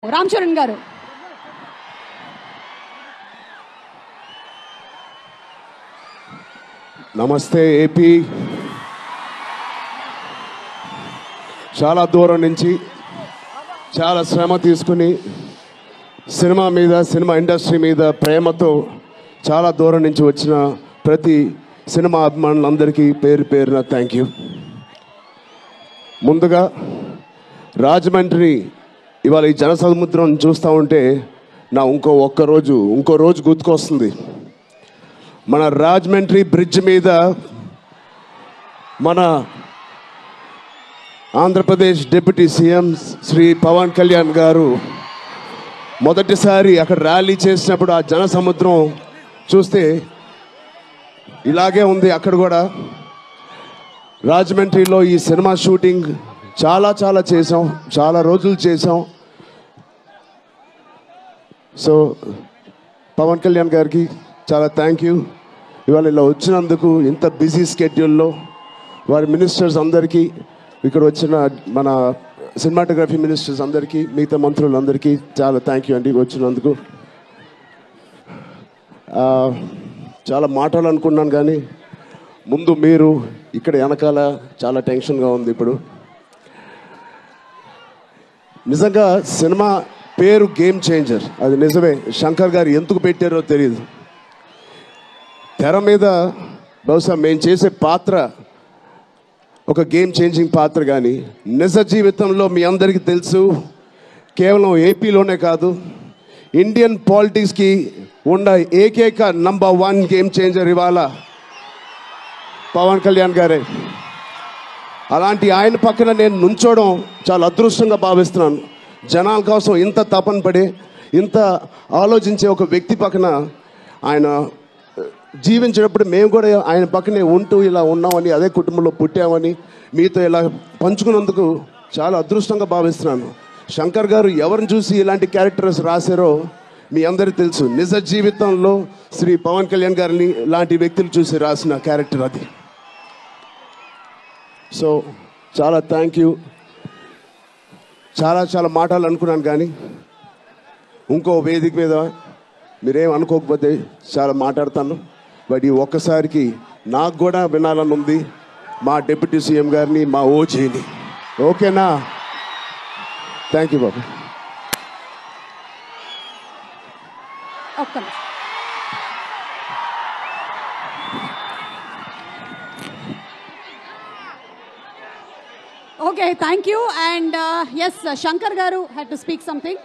రామ్ చరణ్ గారు. నమస్తే ఏపీ. చాలా దూరం నుంచి చాలా శ్రమ తీసుకుని సినిమా ఇండస్ట్రీ మీద ప్రేమతో చాలా దూరం నుంచి వచ్చిన ప్రతి సినిమా అభిమానులందరికీ పేరు పేరున థ్యాంక్ యూ. ముందుగా రాజమండ్రి ఇవాళ ఈ జనసముద్రం చూస్తూ ఉంటే నా ఇంకో రోజు గుర్తుకొస్తుంది. మన రాజమండ్రి బ్రిడ్జ్ మీద మన ఆంధ్రప్రదేశ్ డిప్యూటీ సీఎం శ్రీ పవన్ కళ్యాణ్ గారు మొదటిసారి అక్కడ ర్యాలీ చేసినప్పుడు ఆ జనసముద్రం చూస్తే ఇలాగే ఉంది. అక్కడ కూడా రాజమండ్రిలో ఈ సినిమా షూటింగ్ చాలా చేసాం, చాలా రోజులు చేసాం. సో పవన్ కళ్యాణ్ గారికి చాలా థ్యాంక్ యూ. ఇవాళ ఇలా వచ్చినందుకు ఇంత బిజీ స్కెడ్యూల్లో వారి మినిస్టర్స్ అందరికీ, ఇక్కడ వచ్చిన మన సినిమాటోగ్రఫీ మినిస్టర్స్ అందరికీ, మిగతా మంత్రులందరికీ చాలా థ్యాంక్ యూ అండి వచ్చినందుకు. చాలా మాట్లాడాలనుకున్నాను కానీ ముందు మీరు ఇక్కడ వెనకాల చాలా టెన్షన్గా ఉంది. ఇప్పుడు నిజంగా సినిమా పేరు గేమ్ చేంజర్, అది నిజమే. శంకర్ గారు ఎందుకు పెట్టారో తెలియదు. తెర మీద బహుశా మేము చేసే పాత్ర ఒక గేమ్ చేంజింగ్ పాత్ర, కానీ నిజ జీవితంలో మీ అందరికీ తెలుసు, కేవలం ఏపీలోనే కాదు ఇండియన్ పాలిటిక్స్కి ఉన్న ఏకైక నంబర్ 1 గేమ్ చేంజర్ ఇవాళ పవన్ కళ్యాణ్ గారే. అలాంటి ఆయన పక్కన నేను నుంచోవడం చాలా అదృష్టంగా భావిస్తున్నాను. జనాల కోసం ఇంత తపన పడి ఇంత ఆలోచించే ఒక వ్యక్తి పక్కన ఆయన జీవించేటప్పుడు మేము కూడా ఆయన పక్కనే ఉంటూ ఇలా ఉన్నామని, అదే కుటుంబంలో పుట్టామని మీతో ఇలా పంచుకున్నందుకు చాలా అదృష్టంగా భావిస్తున్నాను. శంకర్ గారు ఎవరిని చూసి ఇలాంటి క్యారెక్టర్స్ రాశారో మీ అందరికీ తెలుసు. నిజ జీవితంలో శ్రీ పవన్ కళ్యాణ్ గారిని లాంటి వ్యక్తులు చూసి రాసిన క్యారెక్టర్ అది. సో చాలా థ్యాంక్ యూ. చాలా మాట్లాడాలనుకున్నాను కానీ ఇంకో వేదిక మీద మీరేం అనుకోకపోతే చాలా మాట్లాడతాను. బట్ ఈ ఒక్కసారికి నాకు కూడా వినాలని ఉంది మా డిప్యూటీ సీఎం గారిని, మా ఓజీని. ఓకేనా? Thank you Babu. Okay, thank you. And yes, Shankar Garu had to speak something.